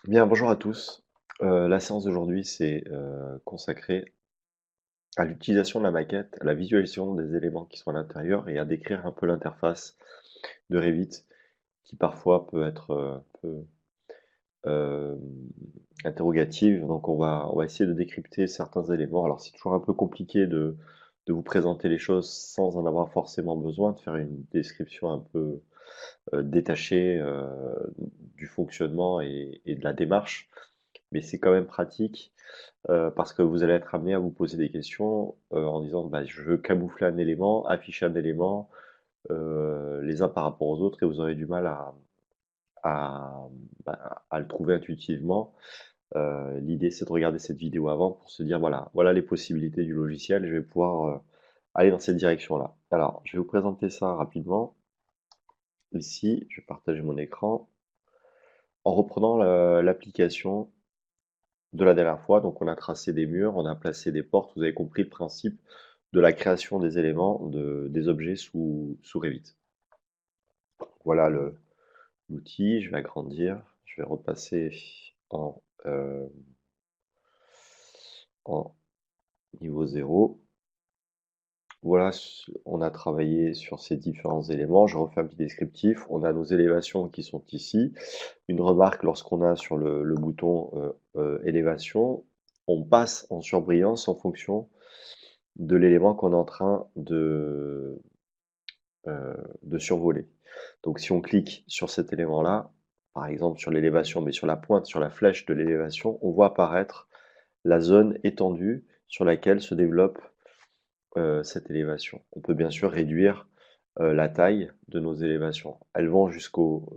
Bien, bonjour à tous. La séance d'aujourd'hui, c'est consacrée à l'utilisation de la maquette, à la visualisation des éléments qui sont à l'intérieur et à décrire un peu l'interface de Revit qui parfois peut être un peu euh, interrogative. Donc on va essayer de décrypter certains éléments. Alors c'est toujours un peu compliqué de vous présenter les choses sans en avoir forcément besoin, de faire une description un peu détachée du fonctionnement et de la démarche. Mais c'est quand même pratique parce que vous allez être amené à vous poser des questions en disant bah, je veux camoufler un élément, afficher un élément, les uns par rapport aux autres, et vous aurez du mal à, à le trouver intuitivement. L'idée, c'est de regarder cette vidéo avant pour se dire voilà les possibilités du logiciel, je vais pouvoir aller dans cette direction-là. Alors, je vais vous présenter ça rapidement. Ici, je vais partager mon écran en reprenant l'application de la dernière fois. Donc on a tracé des murs, on a placé des portes. Vous avez compris le principe de la création des éléments, des objets sous Revit. Voilà l'outil. Je vais agrandir. Je vais repasser en, euh, en niveau 0. Voilà, on a travaillé sur ces différents éléments. Je refais un petit descriptif. On a nos élévations qui sont ici. Une remarque lorsqu'on a sur le bouton élévation, on passe en surbrillance en fonction de l'élément qu'on est en train de survoler. Donc si on clique sur cet élément-là, par exemple sur l'élévation, mais sur la pointe, sur la flèche de l'élévation, on voit apparaître la zone étendue sur laquelle se développe cette élévation. On peut bien sûr réduire la taille de nos élévations. Elles vont jusqu'au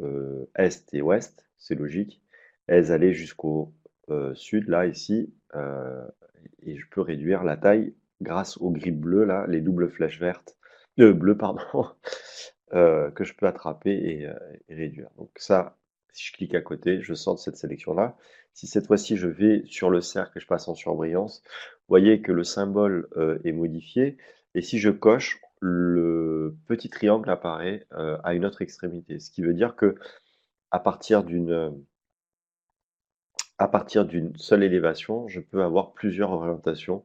est et ouest, c'est logique. Elles allaient jusqu'au sud, là, ici, et je peux réduire la taille grâce aux grilles bleues, là, les doubles flèches vertes, bleues, pardon, que je peux attraper et réduire. Donc ça, si je clique à côté, je sors de cette sélection-là. Si cette fois-ci je vais sur le cercle et je passe en surbrillance, vous voyez que le symbole est modifié. Et si je coche, le petit triangle apparaît à une autre extrémité. Ce qui veut dire que à partir d'une seule élévation, je peux avoir plusieurs orientations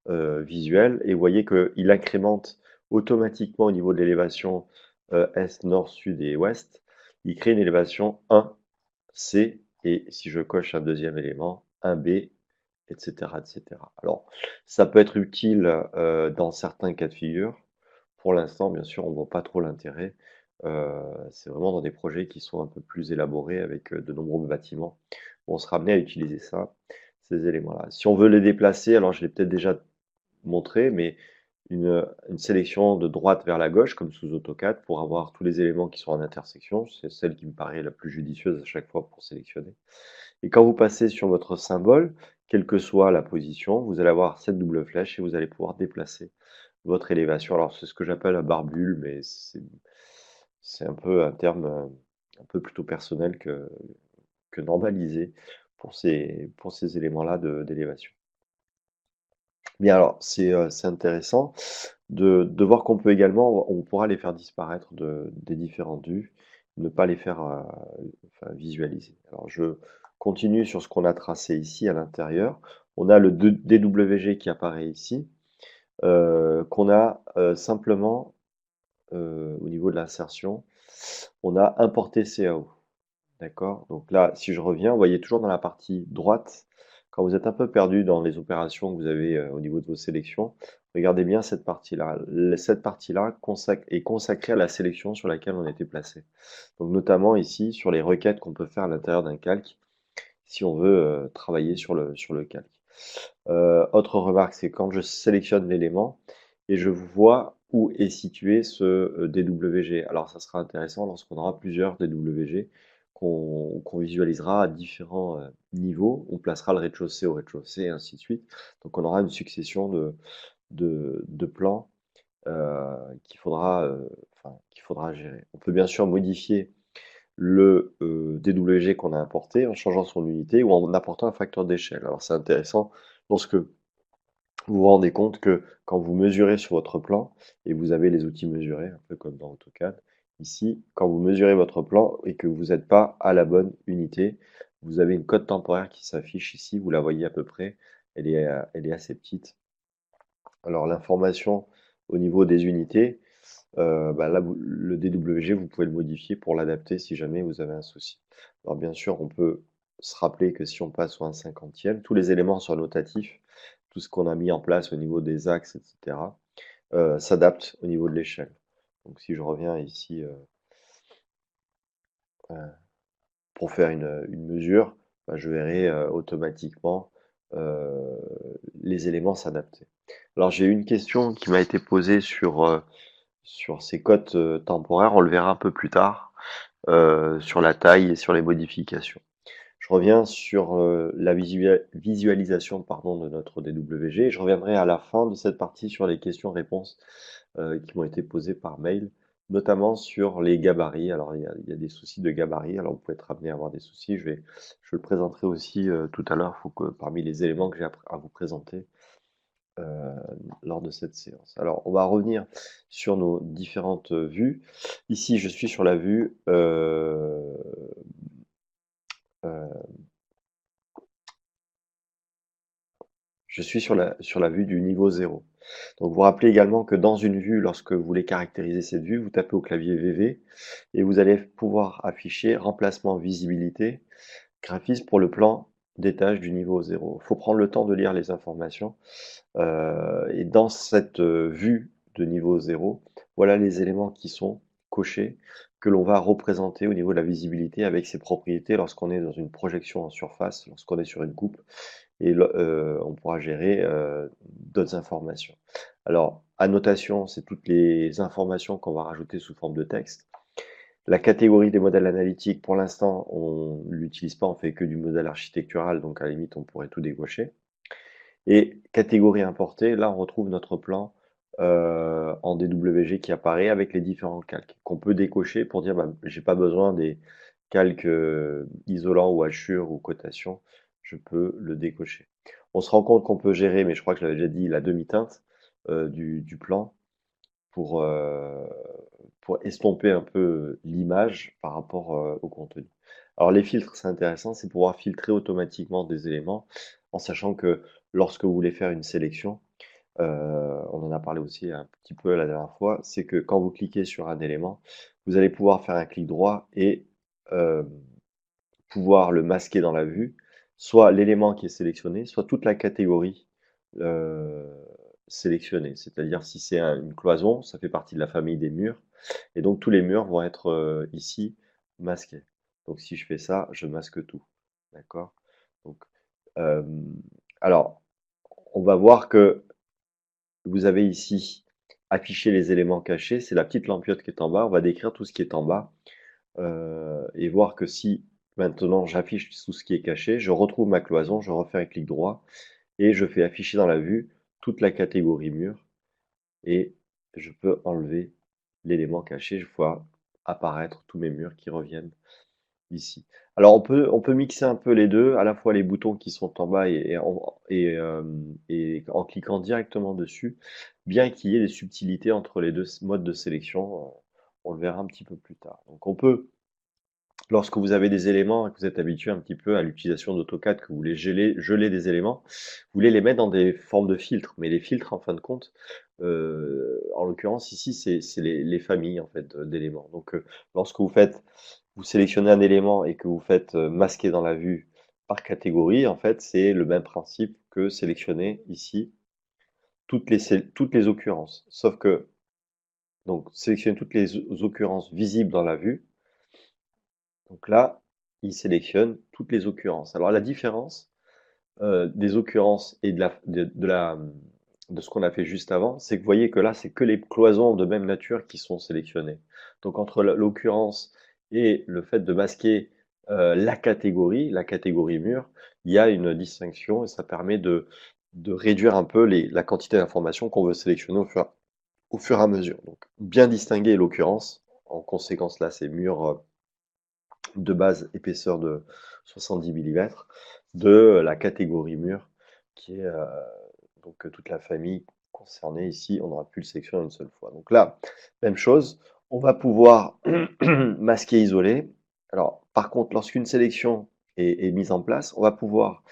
visuelles. Et vous voyez qu'il incrémente automatiquement au niveau de l'élévation est, nord, sud et ouest. Il crée une élévation 1C. Et si je coche un deuxième élément, 1B, etc., etc. Alors, ça peut être utile dans certains cas de figure. Pour l'instant, bien sûr, on ne voit pas trop l'intérêt. C'est vraiment dans des projets qui sont un peu plus élaborés avec de nombreux bâtiments. On sera amené à utiliser ça, ces éléments-là. Si on veut les déplacer, alors je l'ai peut-être déjà montré, mais une sélection de droite vers la gauche, comme sous AutoCAD, pour avoir tous les éléments qui sont en intersection. C'est celle qui me paraît la plus judicieuse à chaque fois pour sélectionner. Et quand vous passez sur votre symbole, quelle que soit la position, vous allez avoir cette double flèche et vous allez pouvoir déplacer votre élévation. Alors c'est ce que j'appelle un barbule, mais c'est un peu un terme un peu plutôt personnel que normalisé pour ces éléments-là d'élévation. Bien alors, c'est intéressant de voir qu'on peut également, on pourra les faire disparaître des différentes vues, ne pas les faire enfin, visualiser. Alors je continue sur ce qu'on a tracé ici à l'intérieur. On a le DWG qui apparaît ici, qu'on a simplement au niveau de l'insertion, on a importé CAO. D'accord? Donc là, si je reviens, vous voyez toujours dans la partie droite, quand vous êtes un peu perdu dans les opérations que vous avez au niveau de vos sélections, regardez bien cette partie-là. Cette partie-là est consacrée à la sélection sur laquelle on était placé. Donc notamment ici, sur les requêtes qu'on peut faire à l'intérieur d'un calque, si on veut travailler sur le calque. Autre remarque, c'est quand je sélectionne l'élément et je vois où est situé ce DWG. Alors ça sera intéressant lorsqu'on aura plusieurs DWG qu'on visualisera à différents niveaux. On placera le rez-de-chaussée au rez-de-chaussée et ainsi de suite. Donc on aura une succession de plans qu'il faudra gérer. On peut bien sûr modifier le DWG qu'on a importé en changeant son unité ou en apportant un facteur d'échelle. Alors c'est intéressant lorsque vous vous rendez compte que quand vous mesurez sur votre plan, et vous avez les outils mesurés, un peu comme dans AutoCAD, ici, quand vous mesurez votre plan et que vous n'êtes pas à la bonne unité, vous avez une cote temporaire qui s'affiche ici, vous la voyez à peu près, elle est assez petite. Alors l'information au niveau des unités, bah là, le DWG, vous pouvez le modifier pour l'adapter si jamais vous avez un souci. Alors bien sûr, on peut se rappeler que si on passe au 1/50e, tous les éléments sont notatifs, tout ce qu'on a mis en place au niveau des axes, etc., s'adapte au niveau de l'échelle. Donc si je reviens ici euh, pour faire une mesure, bah, je verrai automatiquement euh, les éléments s'adapter. Alors j'ai une question qui m'a été posée sur ces cotes temporaires, on le verra un peu plus tard, sur la taille et sur les modifications. Je reviens sur la visualisation pardon, de notre DWG et je reviendrai à la fin de cette partie sur les questions-réponses qui m'ont été posées par mail, notamment sur les gabarits. Alors il y a des soucis de gabarits, alors vous pouvez être amené à avoir des soucis, je le présenterai aussi tout à l'heure, il faut que parmi les éléments que j'ai à vous présenter, euh, lors de cette séance. Alors, on va revenir sur nos différentes vues. Ici, je suis sur la vue euh, je suis sur la vue du niveau 0. Donc, vous vous rappelez également que dans une vue, lorsque vous voulez caractériser cette vue, vous tapez au clavier VV et vous allez pouvoir afficher remplacement visibilité, graphisme pour le plan d'étage du niveau 0. Il faut prendre le temps de lire les informations. Et dans cette vue de niveau 0, voilà les éléments qui sont cochés, que l'on va représenter au niveau de la visibilité avec ses propriétés lorsqu'on est dans une projection en surface, lorsqu'on est sur une coupe, et on pourra gérer d'autres informations. Alors, annotation, c'est toutes les informations qu'on va rajouter sous forme de texte. La catégorie des modèles analytiques, pour l'instant, on ne l'utilise pas, on fait que du modèle architectural, donc à la limite, on pourrait tout décocher. Et catégorie importée, là on retrouve notre plan en DWG qui apparaît avec les différents calques qu'on peut décocher pour dire bah, j'ai pas besoin des calques isolants ou hachures ou cotation, je peux le décocher. On se rend compte qu'on peut gérer, mais je crois que je l'avais déjà dit, la demi-teinte du plan pour, euh, pour estomper un peu l'image par rapport au contenu. Alors les filtres, c'est intéressant, c'est pouvoir filtrer automatiquement des éléments en sachant que lorsque vous voulez faire une sélection, on en a parlé aussi un petit peu la dernière fois, c'est que quand vous cliquez sur un élément, vous allez pouvoir faire un clic droit et euh, pouvoir le masquer dans la vue, soit l'élément qui est sélectionné, soit toute la catégorie euh, sélectionnée. C'est-à-dire si c'est une cloison, ça fait partie de la famille des murs, et donc tous les murs vont être ici masqués. Donc si je fais ça, je masque tout. D'accord? Donc, euh, alors, on va voir que vous avez ici affiché les éléments cachés, c'est la petite lampiote qui est en bas, on va décrire tout ce qui est en bas et voir que si maintenant j'affiche tout ce qui est caché, je retrouve ma cloison, je refais un clic droit et je fais afficher dans la vue toute la catégorie mur et je peux enlever l'élément caché, je vois apparaître tous mes murs qui reviennent ici. Alors on peut mixer un peu les deux, à la fois les boutons qui sont en bas et en cliquant directement dessus, bien qu'il y ait des subtilités entre les deux modes de sélection, on le verra un petit peu plus tard. Donc on peut, lorsque vous avez des éléments et que vous êtes habitué un petit peu à l'utilisation d'AutoCAD, que vous voulez geler des éléments, vous voulez les mettre dans des formes de filtres. Mais les filtres, en fin de compte, en l'occurrence ici, c'est les familles en fait d'éléments. Donc lorsque vous sélectionnez un élément et que vous faites masquer dans la vue par catégorie, en fait, c'est le même principe que sélectionner ici toutes les occurrences. Sauf que, donc, sélectionner toutes les occurrences visibles dans la vue. Donc là, il sélectionne toutes les occurrences. Alors la différence des occurrences et de ce qu'on a fait juste avant, c'est que vous voyez que là, c'est que les cloisons de même nature qui sont sélectionnées. Donc entre l'occurrence et le fait de masquer la catégorie mur, il y a une distinction et ça permet de réduire un peu la quantité d'informations qu'on veut sélectionner au fur et à mesure. Donc bien distinguer l'occurrence. En conséquence, là, c'est mur de base épaisseur de 70 millimètres de la catégorie mur qui est donc toute la famille concernée ici, on aura pu le sélectionner une seule fois. Donc là, même chose, on va pouvoir masquer, isoler. Alors par contre, lorsqu'une sélection est mise en place, on va pouvoir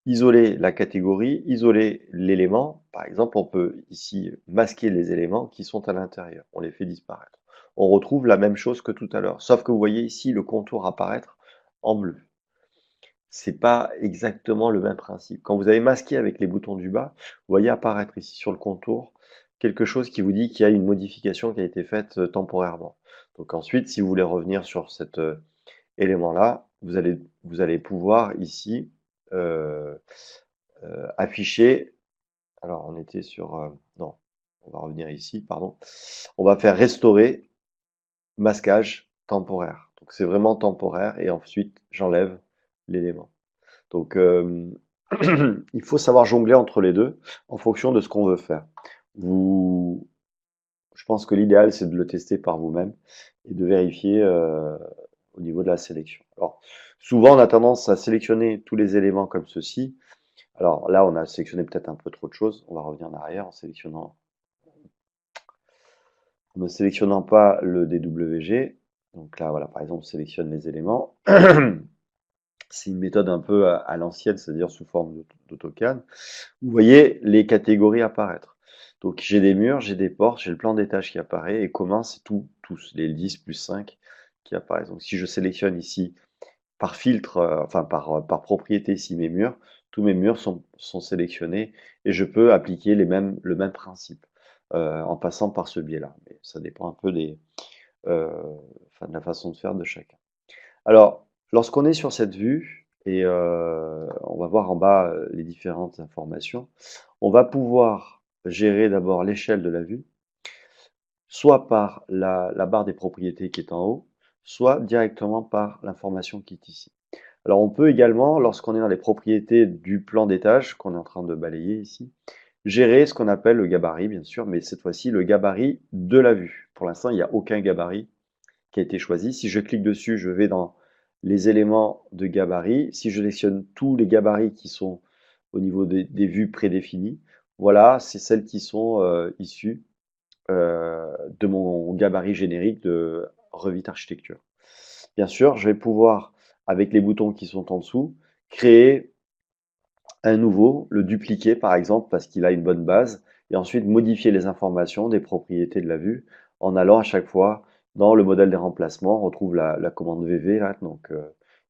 isoler la catégorie, isoler l'élément. Par exemple, on peut ici masquer les éléments qui sont à l'intérieur. On les fait disparaître. On retrouve la même chose que tout à l'heure, sauf que vous voyez ici le contour apparaître en bleu. C'est pas exactement le même principe. Quand vous avez masqué avec les boutons du bas, vous voyez apparaître ici sur le contour quelque chose qui vous dit qu'il y a une modification qui a été faite temporairement. Donc ensuite, si vous voulez revenir sur cet élément-là, vous allez pouvoir ici euh, afficher. Alors on était sur non, on va revenir ici, pardon. On va faire restaurer masquage temporaire. Donc c'est vraiment temporaire et ensuite j'enlève l'élément. Donc, il faut savoir jongler entre les deux en fonction de ce qu'on veut faire. Vous, je pense que l'idéal, c'est de le tester par vous-même et de vérifier au niveau de la sélection. Alors, souvent, on a tendance à sélectionner tous les éléments comme ceci. Alors là, on a sélectionné peut-être un peu trop de choses. On va revenir en arrière en ne sélectionnant pas le DWG. Donc là, voilà, par exemple, on sélectionne les éléments. C'est une méthode un peu à l'ancienne, c'est-à-dire sous forme d'AutoCAD. Vous voyez les catégories apparaître. Donc j'ai des murs, j'ai des portes, j'ai le plan d'étage qui apparaît, et commun, c'est tous les 10 plus 5 qui apparaissent. Donc si je sélectionne ici par filtre, enfin par propriété ici mes murs, tous mes murs sont sélectionnés, et je peux appliquer le même principe en passant par ce biais-là. Mais ça dépend un peu euh, de la façon de faire de chacun. Alors, lorsqu'on est sur cette vue, et on va voir en bas les différentes informations, on va pouvoir gérer d'abord l'échelle de la vue, soit par la barre des propriétés qui est en haut, soit directement par l'information qui est ici. Alors on peut également, lorsqu'on est dans les propriétés du plan d'étage, qu'on est en train de balayer ici, gérer ce qu'on appelle le gabarit, bien sûr, mais cette fois-ci le gabarit de la vue. Pour l'instant, il n'y a aucun gabarit qui a été choisi. Si je clique dessus, je vais dans les éléments de gabarit. Si je sélectionne tous les gabarits qui sont au niveau des vues prédéfinies, voilà, c'est celles qui sont issues de mon gabarit générique de Revit Architecture. Bien sûr, je vais pouvoir, avec les boutons qui sont en dessous, créer un nouveau, le dupliquer par exemple parce qu'il a une bonne base, et ensuite modifier les informations des propriétés de la vue en allant à chaque fois dans le modèle des remplacements. On retrouve la commande VV là, donc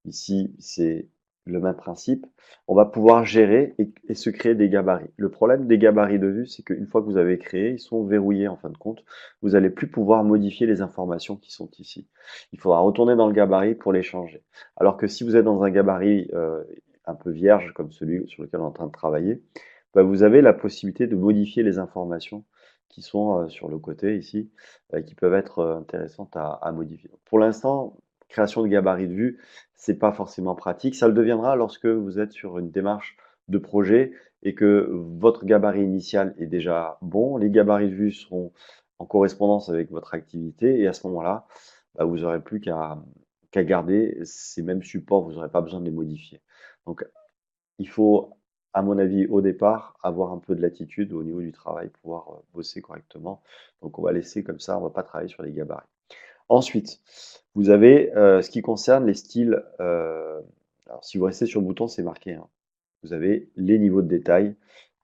ici c'est le même principe. On va pouvoir gérer et se créer des gabarits. Le problème des gabarits de vue, c'est qu'une fois que vous avez créé, ils sont verrouillés en fin de compte. Vous n'allez plus pouvoir modifier les informations qui sont ici. Il faudra retourner dans le gabarit pour les changer. Alors que si vous êtes dans un gabarit un peu vierge comme celui sur lequel on est en train de travailler, bah, vous avez la possibilité de modifier les informations qui sont sur le côté ici, qui peuvent être intéressantes à modifier. Donc, pour l'instant, création de gabarit de vue, c'est pas forcément pratique. Ça le deviendra lorsque vous êtes sur une démarche de projet et que votre gabarit initial est déjà bon. Les gabarits de vue seront en correspondance avec votre activité, et à ce moment-là, bah, vous n'aurez plus qu'à garder ces mêmes supports, vous n'aurez pas besoin de les modifier. Donc, il faut, à mon avis, au départ, avoir un peu de latitude au niveau du travail, pouvoir bosser correctement. Donc, on va laisser comme ça, on ne va pas travailler sur les gabarits. Ensuite, vous avez ce qui concerne les styles. Alors, si vous restez sur le bouton, c'est marqué, hein. Vous avez les niveaux de détail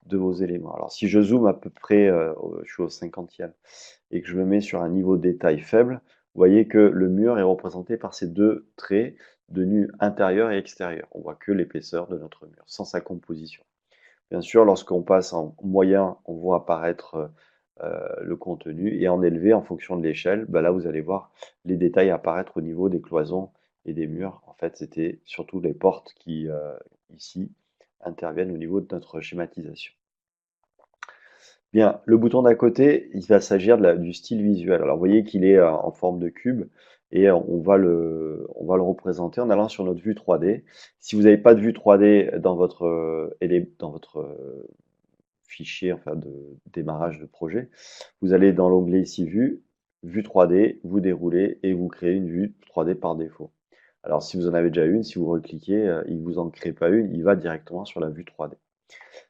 de vos éléments. Alors, si je zoome à peu près, je suis au 50e, et que je me mets sur un niveau de détail faible, vous voyez que le mur est représenté par ces deux traits de nu intérieur et extérieur. On voit que l'épaisseur de notre mur, sans sa composition. Bien sûr, lorsqu'on passe en moyen, on voit apparaître le contenu, et en élevé, en fonction de l'échelle, bah là vous allez voir les détails apparaître au niveau des cloisons et des murs. En fait, c'était surtout les portes qui, ici, interviennent au niveau de notre schématisation. Bien, le bouton d'à côté, il va s'agir du style visuel. Alors, vous voyez qu'il est en forme de cube, et on va le représenter en allant sur notre vue 3D. Si vous n'avez pas de vue 3D dans votre fichier enfin, de démarrage de projet, vous allez dans l'onglet ici vue 3D, vous déroulez et vous créez une vue 3D par défaut. Alors, si vous en avez déjà une, si vous recliquez, il ne vous en crée pas une, il va directement sur la vue 3D.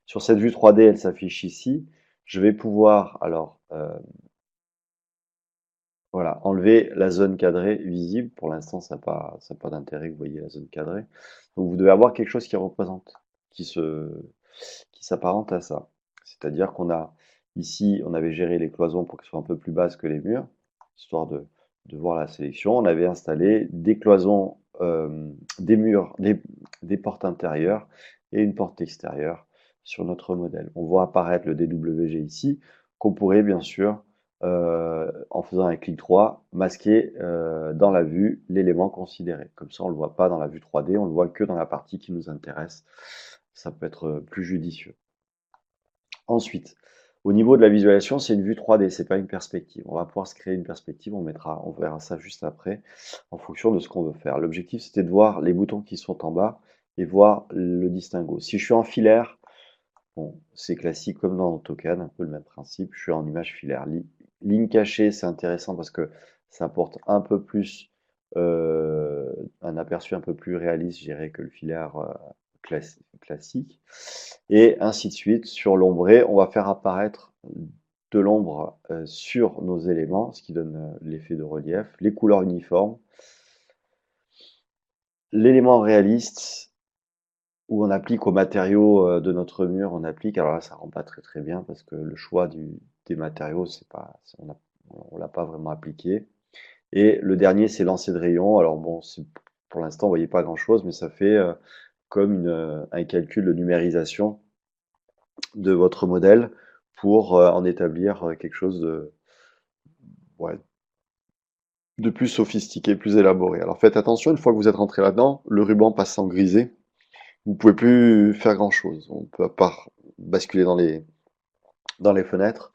Sur cette vue 3D, elle s'affiche ici. Je vais pouvoir alors Voilà, enlever la zone cadrée visible. Pour l'instant, ça n'a pas d'intérêt que vous voyez la zone cadrée. Donc vous devez avoir quelque chose qui représente, qui se, qui s'apparente à ça. C'est-à-dire qu'on a ici, on avait géré les cloisons pour qu'elles soient un peu plus basses que les murs, histoire de voir la sélection. On avait installé des cloisons, des murs, des portes intérieures et une porte extérieure sur notre modèle. On voit apparaître le DWG ici, qu'on pourrait bien sûr, en faisant un clic droit, masquer dans la vue l'élément considéré. Comme ça, on ne le voit pas dans la vue 3D, on le voit que dans la partie qui nous intéresse. Ça peut être plus judicieux. Ensuite, au niveau de la visualisation, c'est une vue 3D, c'est pas une perspective. On va pouvoir se créer une perspective, on verra ça juste après, en fonction de ce qu'on veut faire. L'objectif, c'était de voir les boutons qui sont en bas et voir le distinguo. Si je suis en filaire, bon, c'est classique comme dans AutoCAD, un peu le même principe. Je suis en image filaire. Ligne cachée, c'est intéressant parce que ça apporte un peu plus, un aperçu un peu plus réaliste, je dirais, que le filaire classique. Et ainsi de suite. Sur l'ombré, on va faire apparaître de l'ombre sur nos éléments, ce qui donne l'effet de relief, les couleurs uniformes, l'élément réaliste, où on applique aux matériaux de notre mur, on applique, alors là ça rend pas très bien parce que le choix des matériaux, c'est pas, on l'a pas vraiment appliqué. Et le dernier, c'est lancer de rayon. Alors bon, pour l'instant, vous voyez pas grand-chose, mais ça fait comme un calcul de numérisation de votre modèle pour en établir quelque chose ouais, de plus sophistiqué, plus élaboré. Alors faites attention, une fois que vous êtes rentré là-dedans, le ruban passe en grisé. Vous pouvez plus faire grand-chose. On peut à part basculer dans les fenêtres.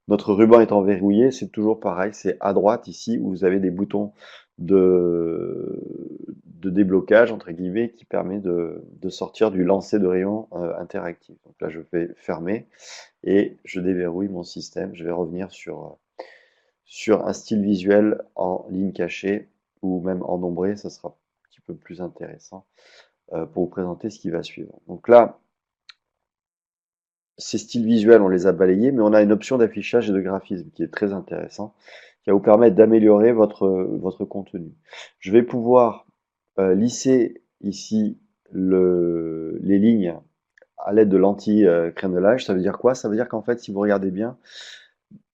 Notre ruban étant verrouillé, c'est toujours pareil. C'est à droite ici où vous avez des boutons de, de déblocage entre guillemets qui permet de sortir du lancer de rayon interactif. Donc là, je vais fermer et je déverrouille mon système. Je vais revenir sur un style visuel en ligne cachée ou même en ombré. Ça sera un petit peu plus intéressant pour vous présenter ce qui va suivre. Donc là, ces styles visuels, on les a balayés, mais on a une option d'affichage et de graphisme qui est très intéressant, qui va vous permettre d'améliorer votre contenu. Je vais pouvoir lisser ici les lignes à l'aide de l'anti-crénelage. Ça veut dire quoi? Ça veut dire qu'en fait, si vous regardez bien,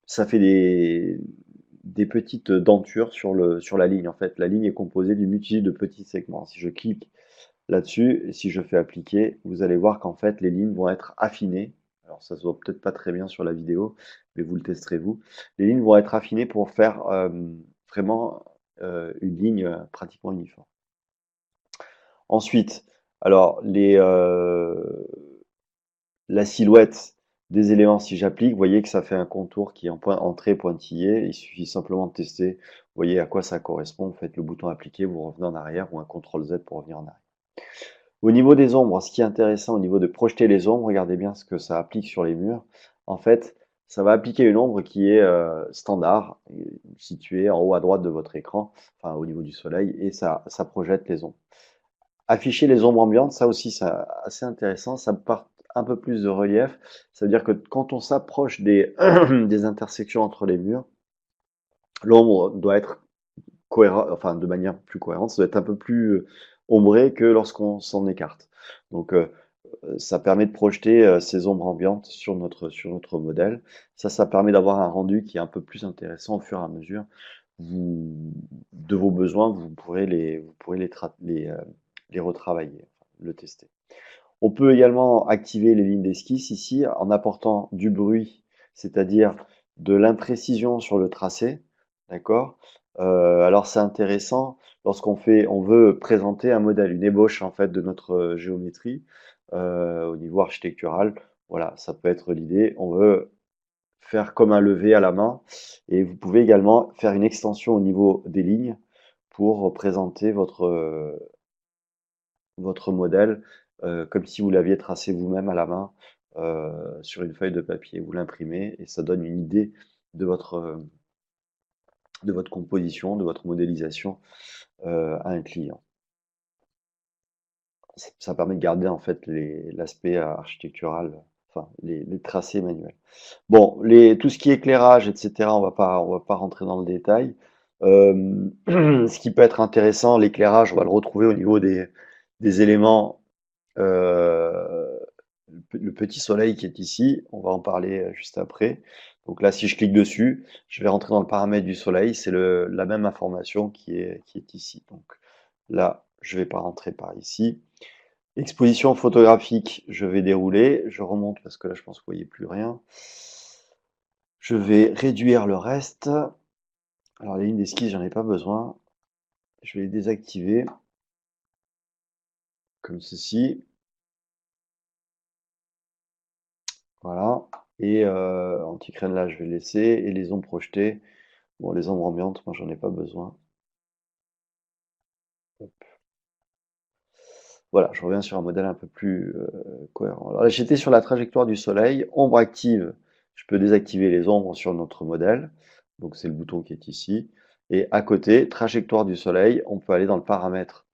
ça fait des petites dentures sur la ligne. En fait, la ligne est composée d'une multitude de petits segments. Si je clique là-dessus, et si je fais appliquer, vous allez voir qu'en fait, les lignes vont être affinées. Alors, ça se voit peut-être pas très bien sur la vidéo, mais vous le testerez vous. Les lignes vont être affinées pour faire vraiment une ligne pratiquement uniforme. Ensuite, alors, la silhouette des éléments, si j'applique, vous voyez que ça fait un contour qui est en point entrée pointillé. Il suffit simplement de tester. Vous voyez à quoi ça correspond. Vous faites le bouton appliquer, vous revenez en arrière ou un CTRL Z pour revenir en arrière. Au niveau des ombres, ce qui est intéressant au niveau de projeter les ombres, regardez bien ce que ça applique sur les murs. En fait, ça va appliquer une ombre qui est standard, située en haut à droite de votre écran, enfin au niveau du soleil, et ça projette les ombres. Afficher les ombres ambiantes, ça aussi c'est assez intéressant, ça apporte un peu plus de relief. Ça veut dire que quand on s'approche des, des intersections entre les murs, l'ombre doit être cohérent, enfin de manière plus cohérente, ça doit être un peu plus ombré que lorsqu'on s'en écarte. Donc ça permet de projeter ces ombres ambiantes sur notre modèle. Ça permet d'avoir un rendu qui est un peu plus intéressant au fur et à mesure de vos besoins, vous pourrez les retravailler, le tester. On peut également activer les lignes d'esquisse ici en apportant du bruit, c'est-à-dire de l'imprécision sur le tracé. D'accord? Alors c'est intéressant on veut présenter un modèle, une ébauche en fait de notre géométrie au niveau architectural. Voilà, ça peut être l'idée. On veut faire comme un levé à la main et vous pouvez également faire une extension au niveau des lignes pour présenter votre modèle comme si vous l'aviez tracé vous-même à la main sur une feuille de papier. Vous l'imprimez et ça donne une idée de votre composition, de votre modélisation à un client. Ça permet de garder en fait l'aspect architectural, enfin les tracés manuels. Bon, tout ce qui est éclairage, etc., on va pas rentrer dans le détail. Ce qui peut être intéressant, l'éclairage, on va le retrouver au niveau des éléments, euh, le petit soleil qui est ici, on va en parler juste après. Donc là, si je clique dessus, je vais rentrer dans le paramètre du soleil, c'est la même information qui est ici. Donc là, je vais pas rentrer par ici. Exposition photographique, je vais dérouler, je remonte parce que là, je pense que vous voyez plus rien. Je vais réduire le reste. Alors les lignes d'esquisse, j'en ai pas besoin. Je vais les désactiver comme ceci. Voilà. Et anti-crénelage, je vais laisser. Et les ombres projetées. Bon, les ombres ambiantes, moi, j'en ai pas besoin. Hop. Voilà, je reviens sur un modèle un peu plus cohérent. Alors là, j'étais sur la trajectoire du soleil. Ombre active, je peux désactiver les ombres sur notre modèle. Donc c'est le bouton qui est ici. Et à côté, trajectoire du soleil, on peut aller dans le paramètre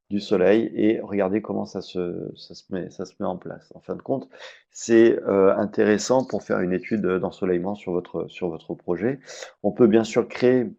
du soleil et regarder comment ça se met en place. En fin de compte, c'est intéressant pour faire une étude d'ensoleillement sur votre projet. On peut bien sûr créer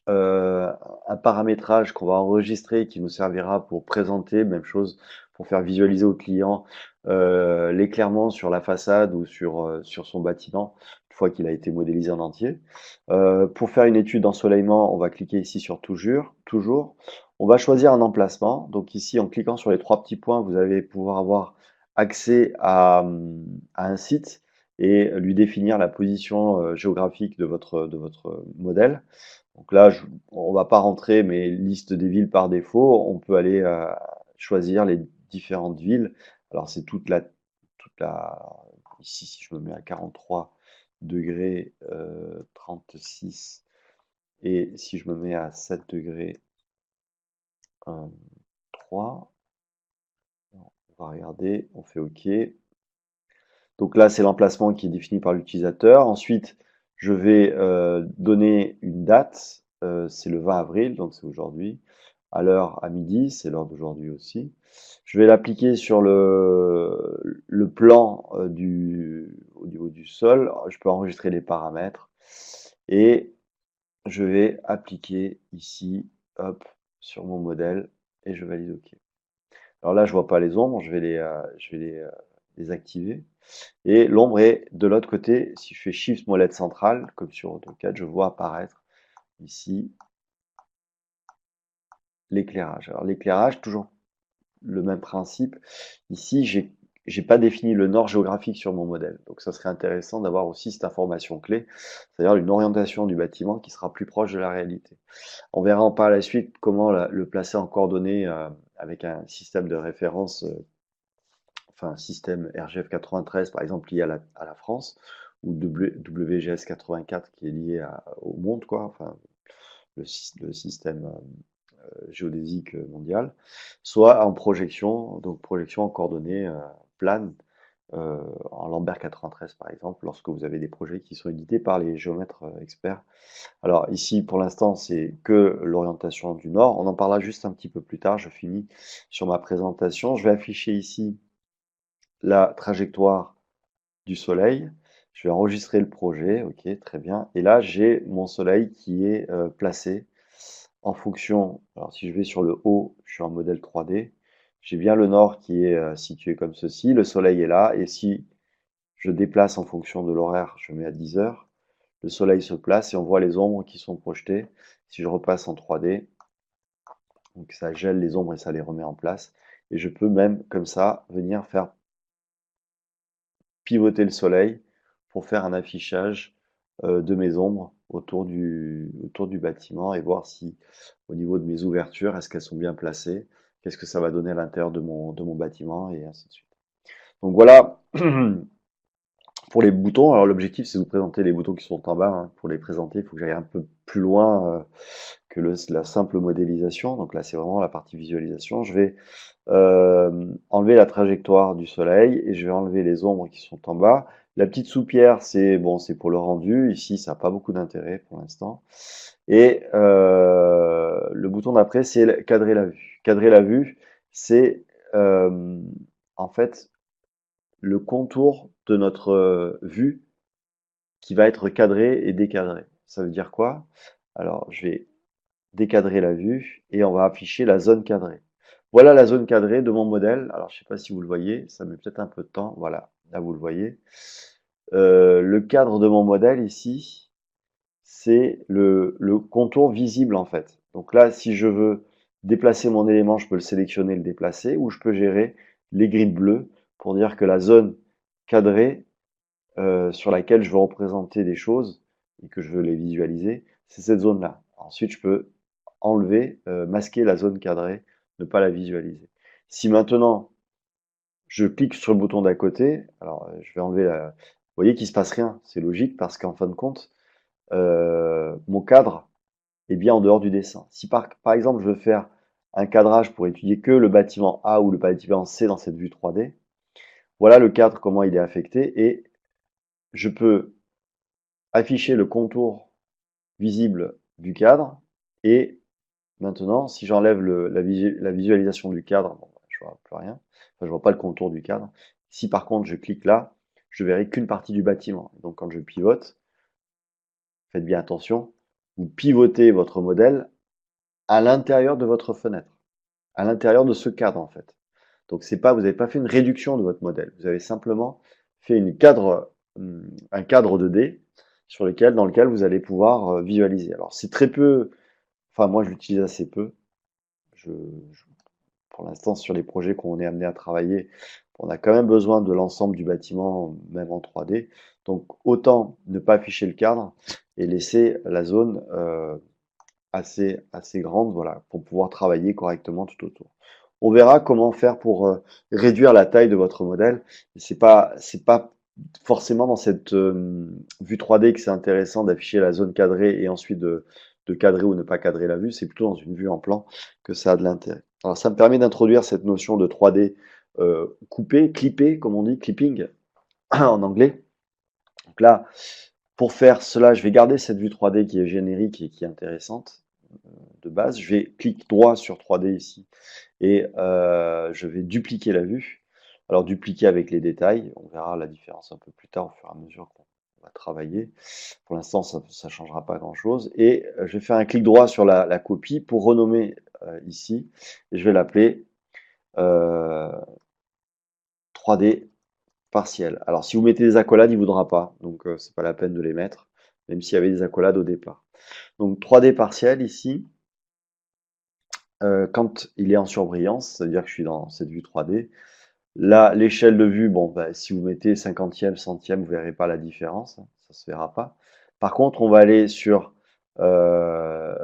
euh, un paramétrage qu'on va enregistrer qui nous servira pour présenter, même chose pour faire visualiser au client l'éclairement sur la façade ou sur son bâtiment, une fois qu'il a été modélisé en entier. Pour faire une étude d'ensoleillement, on va cliquer ici sur toujours. On va choisir un emplacement. Donc ici, en cliquant sur les trois petits points, vous allez pouvoir avoir accès à un site et lui définir la position géographique de votre modèle. Donc là, on va pas rentrer, mais liste des villes par défaut, on peut aller choisir les différentes villes. Alors c'est toute la, ici si je me mets à 43 degrés 36 et si je me mets à 7 degrés 3, on va regarder, on fait OK. Donc là, c'est l'emplacement qui est défini par l'utilisateur. Ensuite, je vais donner une date, c'est le 20 avril, donc c'est aujourd'hui. À l'heure à midi, c'est l'heure d'aujourd'hui aussi. Je vais l'appliquer sur le plan au niveau du sol. Je peux enregistrer les paramètres et je vais appliquer ici, hop, sur mon modèle et je valide OK. Alors là, je vois pas les ombres, je vais les activer. Et l'ombre est de l'autre côté. Si je fais Shift molette centrale, comme sur AutoCAD, je vois apparaître ici l'éclairage. Alors l'éclairage, toujours le même principe. Ici, j'ai pas défini le nord géographique sur mon modèle. Donc ça serait intéressant d'avoir aussi cette information clé, c'est-à-dire une orientation du bâtiment qui sera plus proche de la réalité. On verra par la suite comment le placer en coordonnées avec un système de référence enfin un système RGF 93 par exemple lié à la France, ou WGS 84 qui est lié au monde, quoi, enfin le système géodésique mondial, soit en projection, donc projection en coordonnées planes, en Lambert 93 par exemple, lorsque vous avez des projets qui sont édités par les géomètres experts. Alors ici, pour l'instant, c'est que l'orientation du nord. On en parlera juste un petit peu plus tard. Je finis sur ma présentation. Je vais afficher ici la trajectoire du soleil. Je vais enregistrer le projet, ok, très bien. Et là, j'ai mon soleil qui est placé en fonction. Alors, si je vais sur le haut, je suis en modèle 3D. J'ai bien le nord qui est situé comme ceci. Le soleil est là. Et si je déplace en fonction de l'horaire, je mets à 10 heures, le soleil se place et on voit les ombres qui sont projetées. Si je repasse en 3D, donc ça gèle les ombres et ça les remet en place. Et je peux même, comme ça, venir faire pivoter le soleil pour faire un affichage de mes ombres autour du bâtiment et voir si au niveau de mes ouvertures, est-ce qu'elles sont bien placées, qu'est-ce que ça va donner à l'intérieur de mon bâtiment et ainsi de suite. Donc voilà pour les boutons. Alors l'objectif c'est de vous présenter les boutons qui sont en bas. Hein. Pour les présenter, il faut que j'aille un peu plus loin que la simple modélisation. Donc là c'est vraiment la partie visualisation. Je vais enlever la trajectoire du soleil et je vais enlever les ombres qui sont en bas. La petite soupière, c'est bon, c'est pour le rendu. Ici, ça n'a pas beaucoup d'intérêt pour l'instant. Et le bouton d'après, c'est cadrer la vue. Cadrer la vue, c'est en fait le contour de notre vue qui va être cadré et décadré. Ça veut dire quoi? Alors, je vais décadrer la vue et on va afficher la zone cadrée. Voilà la zone cadrée de mon modèle. Alors, je ne sais pas si vous le voyez, ça met peut-être un peu de temps. Voilà, là vous le voyez. Le cadre de mon modèle ici, c'est le contour visible en fait. Donc là, si je veux déplacer mon élément, je peux le sélectionner, le déplacer, ou je peux gérer les grilles bleues pour dire que la zone cadrée sur laquelle je veux représenter des choses et que je veux les visualiser, c'est cette zone-là. Ensuite, je peux enlever, masquer la zone cadrée, ne pas la visualiser. Si maintenant je clique sur le bouton d'à côté, alors je vais enlever la... Vous voyez qu'il ne se passe rien, c'est logique parce qu'en fin de compte, mon cadre est bien en dehors du dessin. Si par exemple je veux faire un cadrage pour étudier que le bâtiment A ou le bâtiment C dans cette vue 3D, voilà le cadre, comment il est affecté, et je peux afficher le contour visible du cadre, et maintenant, si j'enlève la visualisation du cadre, bon, je vois plus rien, enfin, je vois pas le contour du cadre. Si par contre je clique là, je verrai qu'une partie du bâtiment. Donc quand je pivote, faites bien attention, vous pivotez votre modèle à l'intérieur de votre fenêtre, à l'intérieur de ce cadre en fait. Donc c'est pas, vous n'avez pas fait une réduction de votre modèle, vous avez simplement fait un cadre 2D dans lequel vous allez pouvoir visualiser. Alors c'est très peu, enfin moi je l'utilise assez peu. Je, je- pour l'instant sur les projets qu'on est amené à travailler, on a quand même besoin de l'ensemble du bâtiment, même en 3D. Donc autant ne pas afficher le cadre et laisser la zone assez grande, voilà, pour pouvoir travailler correctement tout autour. On verra comment faire pour réduire la taille de votre modèle. C'est pas forcément dans cette vue 3D que c'est intéressant d'afficher la zone cadrée et ensuite de cadrer ou ne pas cadrer la vue. C'est plutôt dans une vue en plan que ça a de l'intérêt. Alors ça me permet d'introduire cette notion de 3D coupé, clippé, comme on dit, clipping en anglais. Donc là, pour faire cela, je vais garder cette vue 3D qui est générique et qui est intéressante de base. Je vais cliquer droit sur 3D ici et je vais dupliquer la vue. Alors dupliquer avec les détails, on verra la différence un peu plus tard au fur et à mesure qu'on va travailler. Pour l'instant, ça ne changera pas grand-chose. Et je vais faire un clic droit sur la copie pour renommer ici. Et je vais l'appeler 3D partiel. Alors si vous mettez des accolades, il ne voudra pas. Donc c'est pas la peine de les mettre, même s'il y avait des accolades au départ. Donc 3D partiel ici. Quand il est en surbrillance, c'est-à-dire que je suis dans cette vue 3D. Là, l'échelle de vue, bon, bah, si vous mettez 50e, centième, vous ne verrez pas la différence, hein, ça ne se verra pas. Par contre, on va aller sur euh,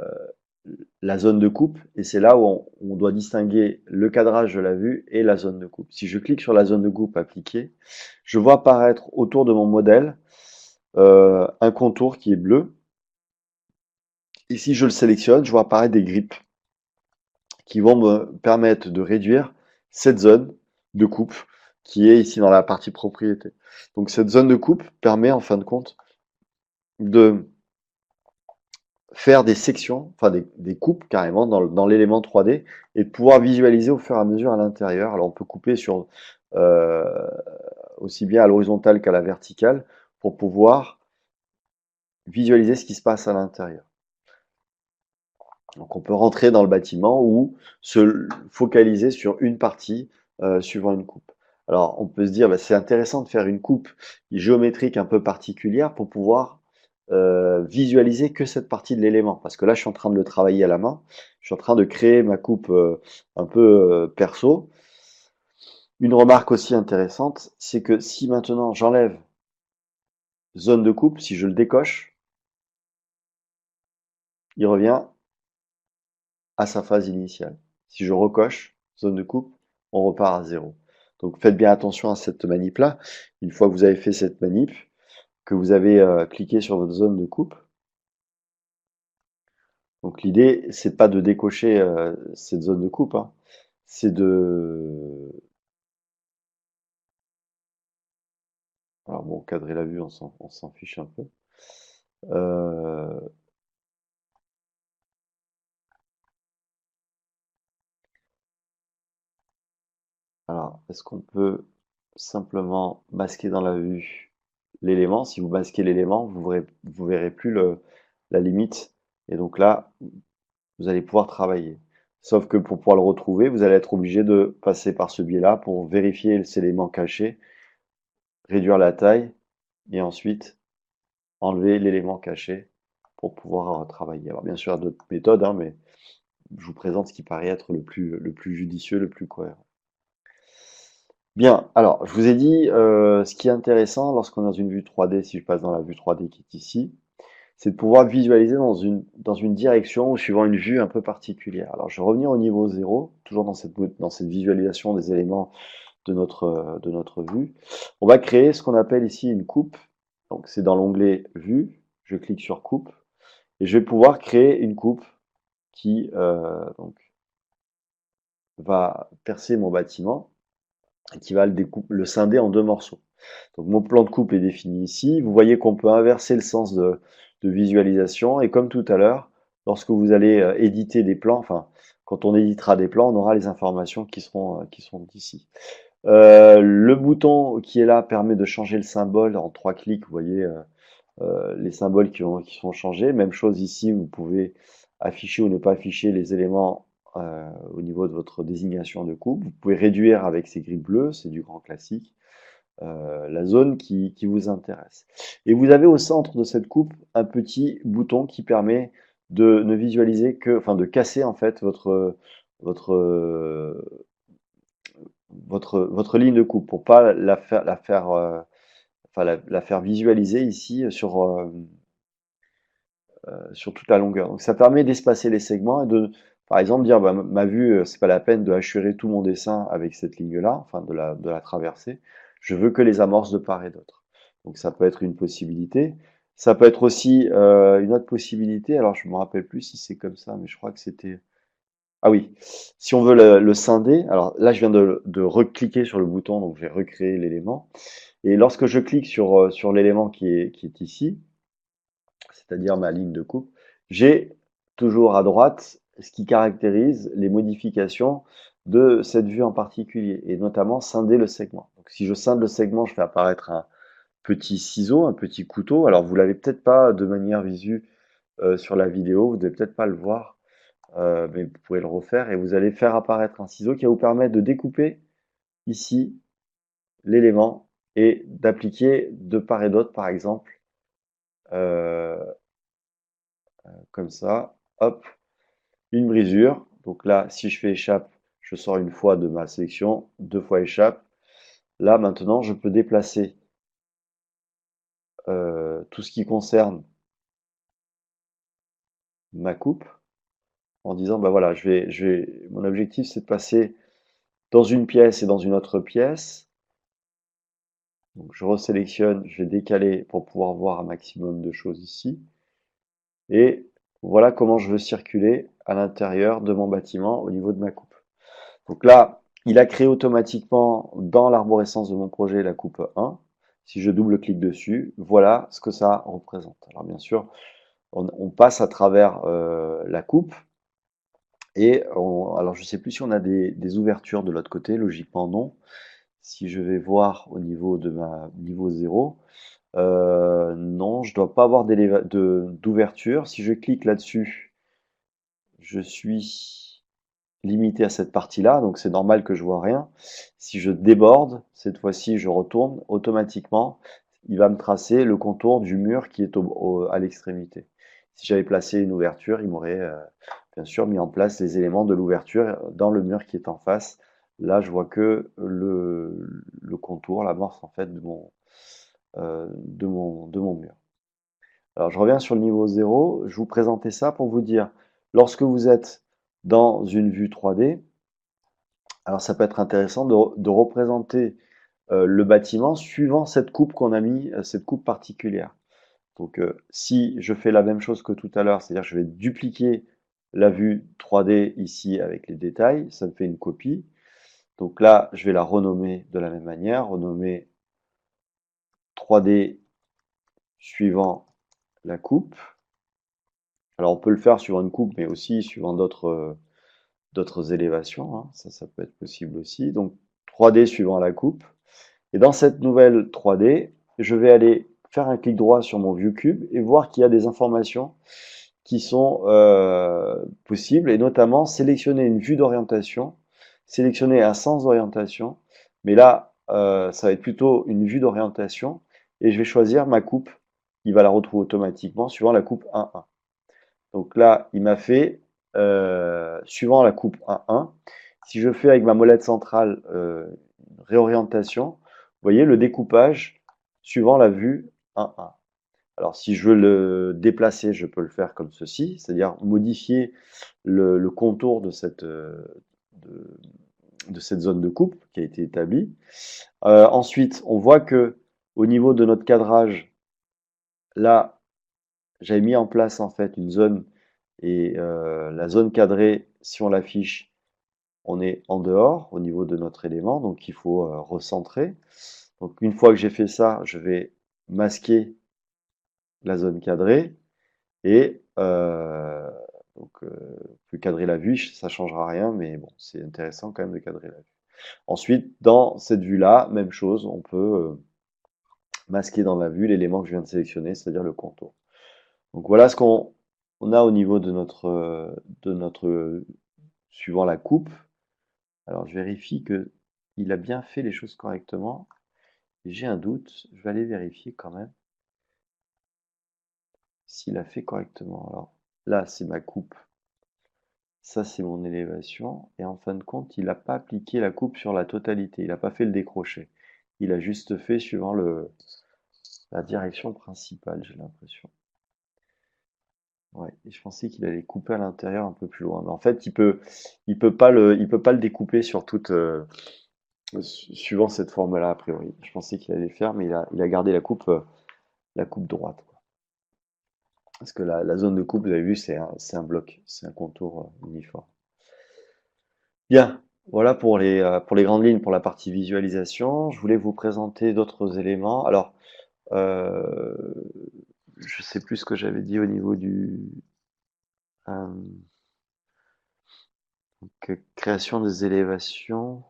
la zone de coupe, et c'est là où on doit distinguer le cadrage de la vue et la zone de coupe. Si je clique sur la zone de coupe appliquée, je vois apparaître autour de mon modèle un contour qui est bleu, et si je le sélectionne, je vois apparaître des grippes qui vont me permettre de réduire cette zone de coupe qui est ici dans la partie propriété. Donc cette zone de coupe permet en fin de compte de faire des sections, enfin des coupes carrément dans l'élément 3D et de pouvoir visualiser au fur et à mesure à l'intérieur. Alors on peut couper sur aussi bien à l'horizontale qu'à la verticale pour pouvoir visualiser ce qui se passe à l'intérieur. Donc on peut rentrer dans le bâtiment ou se focaliser sur une partie suivant une coupe. Alors on peut se dire, bah, c'est intéressant de faire une coupe géométrique un peu particulière pour pouvoir visualiser que cette partie de l'élément. Parce que là, je suis en train de le travailler à la main. Je suis en train de créer ma coupe un peu perso. Une remarque aussi intéressante, c'est que si maintenant j'enlève zone de coupe, si je le décoche, il revient à sa phase initiale. Si je recoche zone de coupe, on repart à zéro. Donc faites bien attention à cette manip-là. Une fois que vous avez fait cette manip, que vous avez cliqué sur votre zone de coupe, donc l'idée, c'est pas de décocher cette zone de coupe, hein. C'est de... Alors bon, cadrer la vue, on s'en fiche un peu. Euh, Alors, est-ce qu'on peut simplement masquer dans la vue l'élément? Si vous masquez l'élément, vous verrez plus la limite Et donc là, vous allez pouvoir travailler. Sauf que pour pouvoir le retrouver, vous allez être obligé de passer par ce biais-là pour vérifier ces éléments cachés, réduire la taille et ensuite enlever l'élément caché pour pouvoir travailler. Alors bien sûr, il y a d'autres méthodes, hein, mais je vous présente ce qui paraît être le plus judicieux, le plus cohérent. Bien, alors je vous ai dit, ce qui est intéressant lorsqu'on est dans une vue 3D, si je passe dans la vue 3D qui est ici, c'est de pouvoir visualiser dans une direction ou suivant une vue un peu particulière. Alors je vais revenir au niveau 0, toujours dans cette visualisation des éléments de notre vue. On va créer ce qu'on appelle ici une coupe. Donc c'est dans l'onglet Vue, je clique sur Coupe, et je vais pouvoir créer une coupe qui donc, va percer mon bâtiment et qui va le scinder en deux morceaux. Donc mon plan de coupe est défini ici. Vous voyez qu'on peut inverser le sens de visualisation. Et comme tout à l'heure, lorsque vous allez éditer des plans, enfin, quand on éditera des plans, on aura les informations qui seront ici. Le bouton qui est là permet de changer le symbole en 3 clics. Vous voyez les symboles qui sont changés. Même chose ici, vous pouvez afficher ou ne pas afficher les éléments au niveau de votre désignation de coupe. Vous pouvez réduire avec ces grilles bleues, c'est du grand classique, la zone qui vous intéresse. Et vous avez au centre de cette coupe un petit bouton qui permet de ne visualiser que, enfin de casser en fait votre, votre ligne de coupe pour pas la faire visualiser ici sur toute la longueur. Donc ça permet d'espacer les segments et de, par exemple, dire bah, ma vue, c'est pas la peine de hachurer tout mon dessin avec cette ligne-là, enfin de la traverser. Je veux que les amorces de part et d'autre. Donc ça peut être une possibilité. Ça peut être aussi une autre possibilité. Alors je me rappelle plus si c'est comme ça, mais je crois que c'était. Ah oui, si on veut le scinder, alors là je viens de recliquer sur le bouton, donc je vais recréer l'élément. Et lorsque je clique sur l'élément qui est ici, c'est-à-dire ma ligne de coupe, j'ai toujours à droite ce qui caractérise les modifications de cette vue en particulier, et notamment scinder le segment. Donc si je scinde le segment, je fais apparaître un petit ciseau, un petit couteau. Alors vous l'avez peut-être pas de manière visuelle sur la vidéo, vous devez peut-être pas le voir, mais vous pouvez le refaire et vous allez faire apparaître un ciseau qui va vous permettre de découper ici l'élément et d'appliquer de part et d'autre, par exemple, euh, comme ça, hop, une brisure. Donc là, si je fais échappe, je sors une fois de ma sélection, deux fois échappe. Là, maintenant, je peux déplacer tout ce qui concerne ma coupe en disant, bah voilà, mon objectif, c'est de passer dans une pièce et dans une autre pièce. Donc je resélectionne, je vais décaler pour pouvoir voir un maximum de choses ici. Et voilà comment je veux circuler à l'intérieur de mon bâtiment au niveau de ma coupe. Donc là, il a créé automatiquement dans l'arborescence de mon projet la coupe 1. Si je double-clique dessus, voilà ce que ça représente. Alors bien sûr, on passe à travers la coupe. Et alors je ne sais plus si on a des ouvertures de l'autre côté, logiquement non. Si je vais voir au niveau de ma niveau 0, non, je ne dois pas avoir d'ouverture. Si je clique là-dessus, je suis limité à cette partie-là, donc c'est normal que je vois rien. Si je déborde, cette fois-ci je retourne, automatiquement, il va me tracer le contour du mur qui est à l'extrémité. Si j'avais placé une ouverture, il m'aurait bien sûr mis en place les éléments de l'ouverture dans le mur qui est en face. Là, je vois que le contour, l'amorce en fait de mon mur. Alors, je reviens sur le niveau 0. Je vous présentais ça pour vous dire, lorsque vous êtes dans une vue 3D, alors ça peut être intéressant de représenter le bâtiment suivant cette coupe qu'on a mis, cette coupe particulière. Donc, si je fais la même chose que tout à l'heure, c'est-à-dire que je vais dupliquer la vue 3D ici avec les détails, ça me fait une copie. Donc là, je vais la renommer de la même manière, renommer 3D suivant la coupe. Alors, on peut le faire suivant une coupe, mais aussi suivant d'autres élévations, hein. Ça peut être possible aussi. Donc, 3D suivant la coupe. Et dans cette nouvelle 3D, je vais aller faire un clic droit sur mon ViewCube et voir qu'il y a des informations qui sont possibles, et notamment sélectionner une vue d'orientation, sélectionner un sens d'orientation, mais là, ça va être plutôt une vue d'orientation, et je vais choisir ma coupe, il va la retrouver automatiquement suivant la coupe 1-1. Donc là, il m'a fait, suivant la coupe 1-1, si je fais avec ma molette centrale une réorientation, vous voyez le découpage suivant la vue 1-1. Alors, si je veux le déplacer, je peux le faire comme ceci, c'est-à-dire modifier le contour de, de cette zone de coupe qui a été établie. Ensuite, on voit que au niveau de notre cadrage, là, j'avais mis en place en fait une zone et la zone cadrée, si on l'affiche, on est en dehors au niveau de notre élément, donc il faut recentrer. Donc une fois que j'ai fait ça, je vais masquer la zone cadrée. Et donc, vous pouvez cadrer la vue, ça ne changera rien, mais bon, c'est intéressant quand même de cadrer la vue. Ensuite, dans cette vue-là, même chose, on peut masquer dans la vue l'élément que je viens de sélectionner, c'est-à-dire le contour. Donc voilà ce qu'on a au niveau de notre suivant la coupe. Alors je vérifie que il a bien fait les choses correctement. J'ai un doute, je vais aller vérifier quand même s'il a fait correctement. Alors là, c'est ma coupe. Ça, c'est mon élévation. Et en fin de compte, il n'a pas appliqué la coupe sur la totalité. Il n'a pas fait le décroché. Il a juste fait suivant la direction principale, j'ai l'impression. Ouais, et je pensais qu'il allait couper à l'intérieur un peu plus loin. Mais en fait, il peut pas le découper sur toute, suivant cette forme-là, a priori. Je pensais qu'il allait le faire, mais il a gardé la coupe droite, quoi. Parce que la zone de coupe, vous avez vu, c'est un bloc, c'est un contour uniforme. Bien, voilà pour les grandes lignes, pour la partie visualisation. Je voulais vous présenter d'autres éléments. Alors, euh, je sais plus ce que j'avais dit au niveau euh, création des élévations.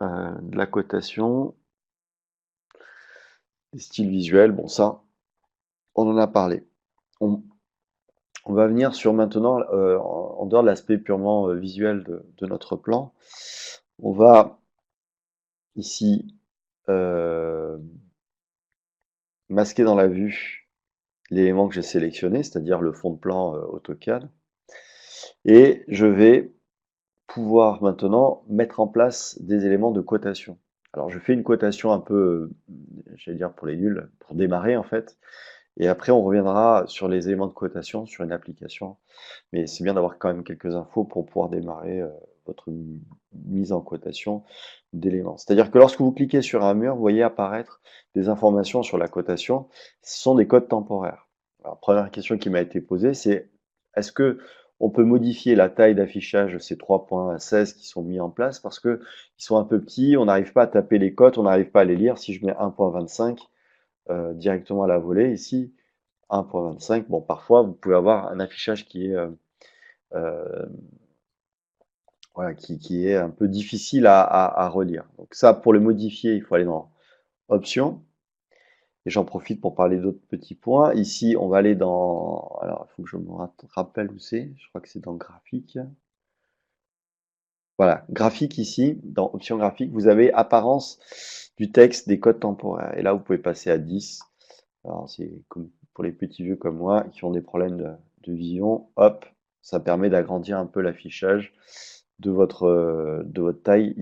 De la cotation, des styles visuels, bon ça, on en a parlé. On, on va venir sur maintenant, en dehors de l'aspect purement visuel de notre plan, on va ici euh, masquer dans la vue l'élément que j'ai sélectionné, c'est-à-dire le fond de plan AutoCAD, et je vais pouvoir maintenant mettre en place des éléments de cotation. Alors je fais une cotation un peu, j'allais dire pour les nuls, pour démarrer en fait, et après on reviendra sur les éléments de cotation sur une application, mais c'est bien d'avoir quand même quelques infos pour pouvoir démarrer votre mise en cotation d'éléments. C'est-à-dire que lorsque vous cliquez sur un mur, vous voyez apparaître des informations sur la cotation, ce sont des codes temporaires. Alors, première question qui m'a été posée, c'est est-ce que on peut modifier la taille d'affichage de ces 3.16 qui sont mis en place parce que ils sont un peu petits, on n'arrive pas à taper les codes, on n'arrive pas à les lire. Si je mets 1.25 directement à la volée ici, 1.25, bon parfois vous pouvez avoir un affichage qui est euh, voilà, qui est un peu difficile à relire. Donc ça, pour le modifier, il faut aller dans Options. Et j'en profite pour parler d'autres petits points. Ici, on va aller dans... Alors, il faut que je me rappelle où c'est. Je crois que c'est dans Graphique. Voilà, Graphique ici, dans Options graphiques, vous avez Apparence du texte des codes temporaires. Et là, vous pouvez passer à 10. Alors, c'est comme pour les petits vieux comme moi qui ont des problèmes de vision. Hop, ça permet d'agrandir un peu l'affichage de votre taille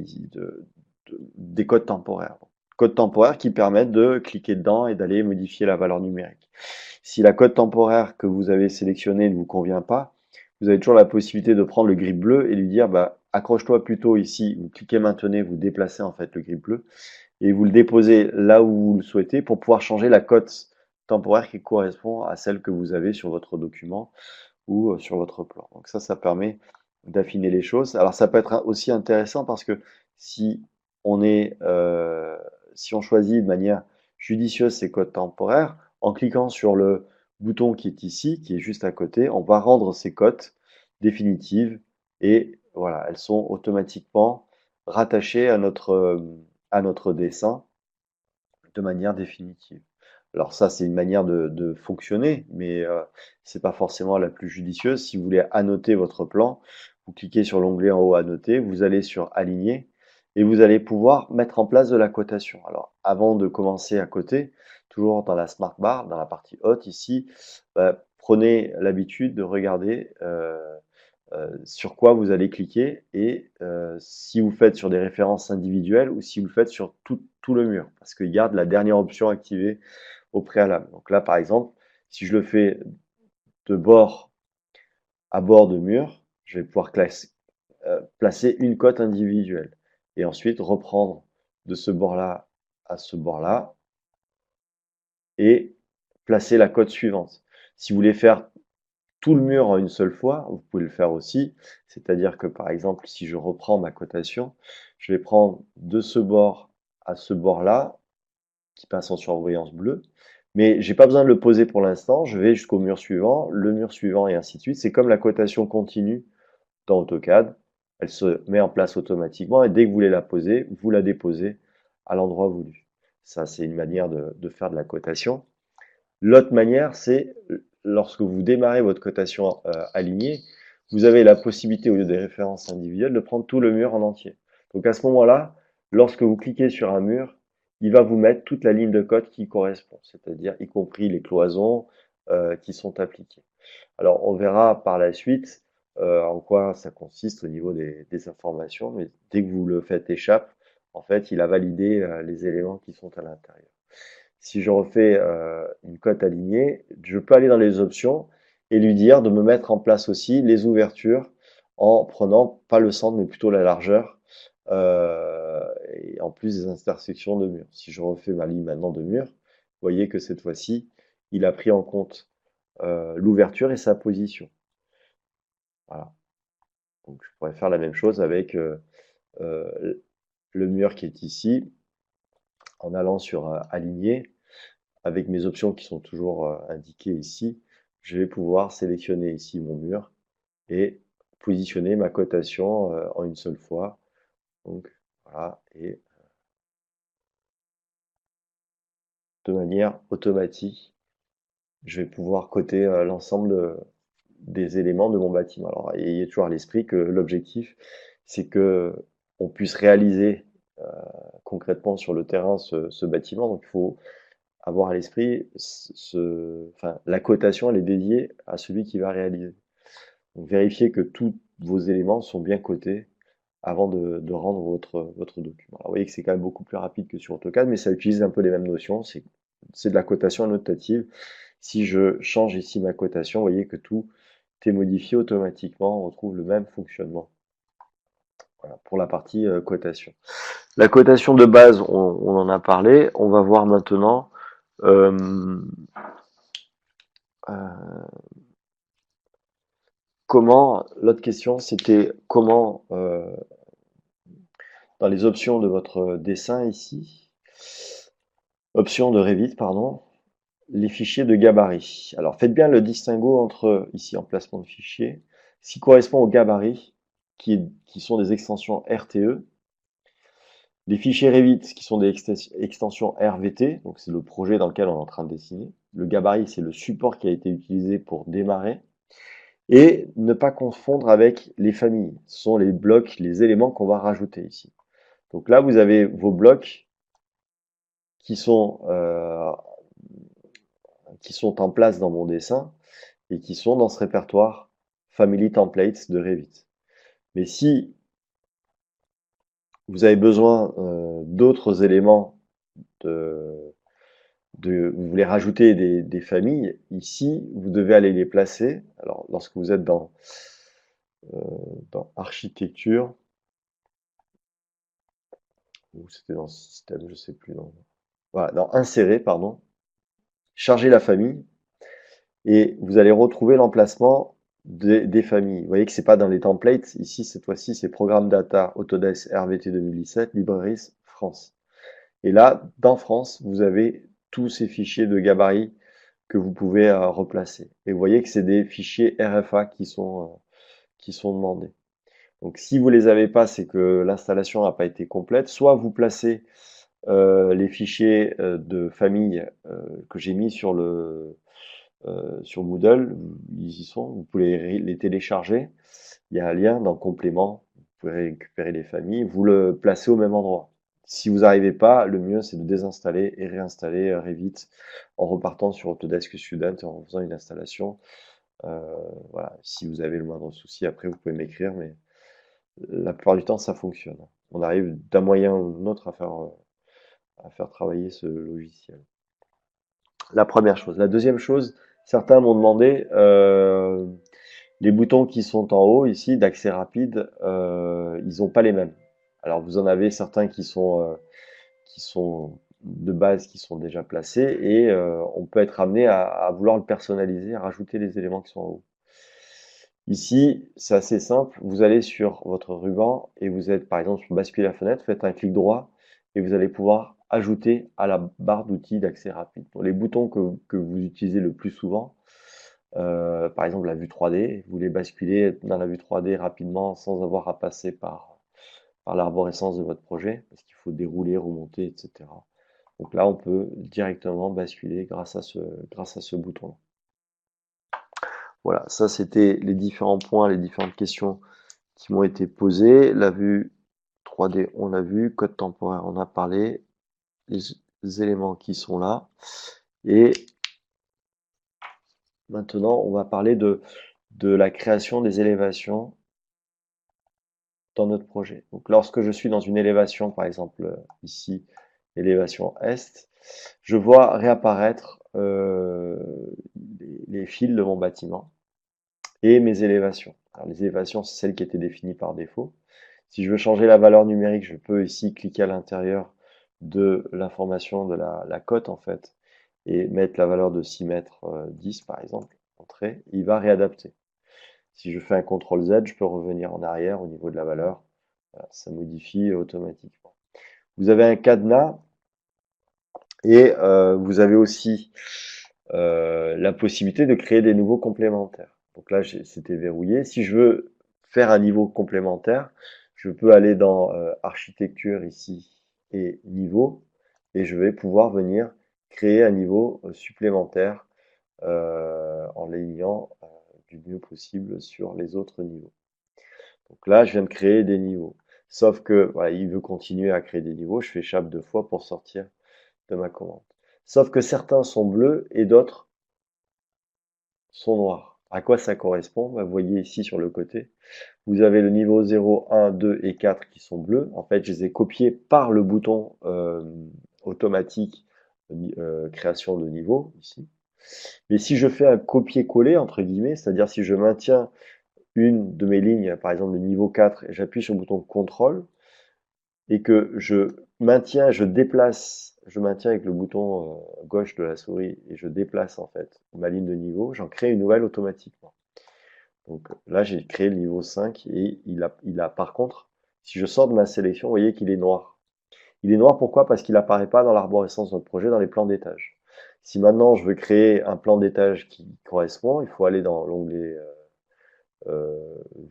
des codes temporaires. Codes temporaires qui permettent de cliquer dedans et d'aller modifier la valeur numérique. Si la code temporaire que vous avez sélectionné ne vous convient pas, vous avez toujours la possibilité de prendre le grip bleu et lui dire bah, accroche-toi plutôt ici, vous cliquez maintenant, vous déplacez en fait le grip bleu et vous le déposez là où vous le souhaitez pour pouvoir changer la cote temporaire qui correspond à celle que vous avez sur votre document ou sur votre plan. Donc ça permet d'affiner les choses. Alors ça peut être aussi intéressant parce que si on est, si on choisit de manière judicieuse ces codes temporaires, en cliquant sur le bouton qui est ici, qui est juste à côté, on va rendre ces cotes définitives et voilà, elles sont automatiquement rattachées à notre dessin de manière définitive. Alors ça, c'est une manière de fonctionner, mais c'est pas forcément la plus judicieuse. Si vous voulez annoter votre plan, vous cliquez sur l'onglet en haut Annoter, vous allez sur Aligner et vous allez pouvoir mettre en place de la cotation. Alors avant de commencer à coter, toujours dans la Smart Bar, dans la partie haute ici, prenez l'habitude de regarder sur quoi vous allez cliquer et si vous faites sur des références individuelles ou si vous le faites sur tout le mur, parce qu'il garde la dernière option activée au préalable. Donc là, par exemple, si je le fais de bord à bord de mur, je vais pouvoir placer une cote individuelle et ensuite reprendre de ce bord-là à ce bord-là et placer la cote suivante. Si vous voulez faire tout le mur en une seule fois, vous pouvez le faire aussi. C'est-à-dire que par exemple, si je reprends ma cotation, je vais prendre de ce bord à ce bord-là, qui passe en surbrillance bleue, mais j'ai pas besoin de le poser pour l'instant, je vais jusqu'au mur suivant, le mur suivant et ainsi de suite. C'est comme la cotation continue dans AutoCAD, elle se met en place automatiquement et dès que vous voulez la poser, vous la déposez à l'endroit voulu. Ça, c'est une manière de faire de la cotation. L'autre manière, c'est lorsque vous démarrez votre cotation alignée, vous avez la possibilité, au lieu des références individuelles, de prendre tout le mur en entier. Donc à ce moment-là, lorsque vous cliquez sur un mur, il va vous mettre toute la ligne de code qui correspond, c'est-à-dire y compris les cloisons qui sont appliquées. Alors on verra par la suite en quoi ça consiste au niveau des informations, mais dès que vous le faites échappe, en fait, il a validé les éléments qui sont à l'intérieur. Si je refais une cote alignée, je peux aller dans les options et lui dire de me mettre en place aussi les ouvertures en prenant pas le centre mais plutôt la largeur et en plus des intersections de murs. Si je refais ma ligne maintenant de mur, vous voyez que cette fois-ci, il a pris en compte l'ouverture et sa position. Voilà. Donc je pourrais faire la même chose avec le mur qui est ici en allant sur aligner. Avec mes options qui sont toujours indiquées ici, je vais pouvoir sélectionner ici mon mur et positionner ma cotation en une seule fois. Donc voilà, et de manière automatique, je vais pouvoir coter l'ensemble des éléments de mon bâtiment. Alors ayez toujours à l'esprit que l'objectif, c'est que on puisse réaliser concrètement sur le terrain ce bâtiment. Donc il faut avoir à l'esprit, enfin, la cotation, elle est dédiée à celui qui va réaliser. Donc, vérifiez que tous vos éléments sont bien cotés avant de rendre votre document. Alors, vous voyez que c'est quand même beaucoup plus rapide que sur AutoCAD, mais ça utilise un peu les mêmes notions. C'est de la cotation annotative. Si je change ici ma cotation, vous voyez que tout est modifié automatiquement. On retrouve le même fonctionnement. Voilà, pour la partie cotation. La cotation de base, on en a parlé. On va voir maintenant euh, comment, l'autre question, c'était comment, dans les options de votre dessin ici, options de Revit, pardon, les fichiers de gabarit. Alors, faites bien le distinguo entre, ici, emplacement de fichier, ce qui correspond au gabarit, qui sont des extensions RTE, les fichiers Revit, qui sont des extensions RVT, donc c'est le projet dans lequel on est en train de dessiner. Le gabarit, c'est le support qui a été utilisé pour démarrer. Et ne pas confondre avec les familles. Ce sont les blocs, les éléments qu'on va rajouter ici. Donc là, vous avez vos blocs qui sont en place dans mon dessin et qui sont dans ce répertoire Family Templates de Revit. Mais si vous avez besoin d'autres éléments, vous voulez rajouter des familles, ici, vous devez aller les placer. Alors, lorsque vous êtes dans architecture, ou c'était dans système, je sais plus. Voilà, dans insérer, pardon, charger la famille, et vous allez retrouver l'emplacement des familles. Vous voyez que c'est pas dans les templates. Ici, cette fois-ci, c'est Programme Data Autodesk RVT 2017, Libraries France. Et là, dans France, vous avez tous ces fichiers de gabarit que vous pouvez replacer. Et vous voyez que c'est des fichiers RFA qui sont demandés. Donc si vous les avez pas, c'est que l'installation n'a pas été complète. Soit vous placez Les fichiers de famille que j'ai mis sur Moodle, ils y sont, vous pouvez les télécharger. Il y a un lien dans complément, vous pouvez récupérer les familles, vous le placez au même endroit. Si vous n'arrivez pas, le mieux c'est de désinstaller et réinstaller Revit en repartant sur Autodesk Student et en faisant une installation. Euh, voilà. Si vous avez le moindre souci, après vous pouvez m'écrire, mais la plupart du temps ça fonctionne. On arrive d'un moyen ou d'un autre à faire travailler ce logiciel. La première chose. La deuxième chose, certains m'ont demandé les boutons qui sont en haut ici d'accès rapide, ils n'ont pas les mêmes. Alors vous en avez certains qui sont de base, qui sont déjà placés, et on peut être amené à vouloir le personnaliser, à rajouter les éléments qui sont en haut. Ici, c'est assez simple. Vous allez sur votre ruban et vous êtes par exemple sur basculer la fenêtre, faites un clic droit et vous allez pouvoir ajouter à la barre d'outils d'accès rapide. Pour les boutons que vous utilisez le plus souvent, par exemple la vue 3D, vous les basculez dans la vue 3D rapidement sans avoir à passer par l'arborescence de votre projet, parce qu'il faut dérouler, remonter, etc. Donc là, on peut directement basculer grâce à ce bouton-là. Voilà, ça c'était les différents points, les différentes questions qui m'ont été posées. La vue 3D, on l'a vu. Code temporaire, on a parlé. Les éléments qui sont là. Et maintenant, on va parler de la création des élévations dans notre projet. Donc, lorsque je suis dans une élévation, par exemple ici, élévation Est, je vois réapparaître les fils de mon bâtiment et mes élévations. Alors, les élévations, c'est celles qui étaient définies par défaut. Si je veux changer la valeur numérique, je peux ici cliquer à l'intérieur de l'information de la cote en fait et mettre la valeur de 6 mètres 10 par exemple, entrée, il va réadapter. Si je fais un CTRL Z, je peux revenir en arrière au niveau de la valeur. Voilà, ça modifie automatiquement. Vous avez un cadenas et vous avez aussi la possibilité de créer des niveaux complémentaires. Donc là, c'était verrouillé. Si je veux faire un niveau complémentaire, je peux aller dans architecture ici et niveau, et je vais pouvoir venir créer un niveau supplémentaire en l'alignant du mieux possible sur les autres niveaux. Donc là, je viens de créer des niveaux. Sauf que voilà, il veut continuer à créer des niveaux, je fais échappe 2 fois pour sortir de ma commande. Sauf que certains sont bleus et d'autres sont noirs. À quoi ça correspond? Vous voyez ici sur le côté, vous avez le niveau 0, 1, 2 et 4 qui sont bleus. En fait, je les ai copiés par le bouton automatique création de niveau ici. Mais si je fais un copier-coller, entre guillemets, c'est-à-dire si je maintiens une de mes lignes, par exemple le niveau 4, et j'appuie sur le bouton CTRL, et que je maintiens, je maintiens avec le bouton gauche de la souris, et je déplace en fait ma ligne de niveau, j'en crée une nouvelle automatiquement. Donc là, j'ai créé le niveau 5, et il a par contre, si je sors de ma sélection, vous voyez qu'il est noir. Il est noir pourquoi? Parce qu'il n'apparaît pas dans l'arborescence de notre projet, dans les plans d'étage. Si maintenant je veux créer un plan d'étage qui correspond, il faut aller dans l'onglet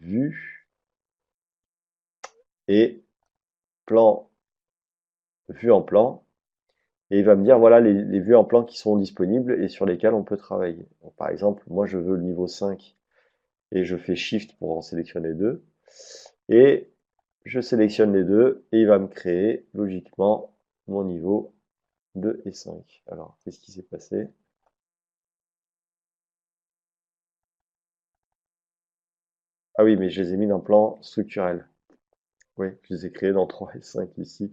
Vue et plan, Vue en plan, et il va me dire voilà les vues en plan qui sont disponibles et sur lesquelles on peut travailler. Donc, par exemple, moi je veux le niveau 5 et je fais Shift pour en sélectionner deux. Et je sélectionne les deux et il va me créer logiquement mon niveau 2 et 5. Alors, qu'est-ce qui s'est passé? Ah oui, mais je les ai mis dans plan structurel. Oui, je les ai créés dans 3 et 5 ici,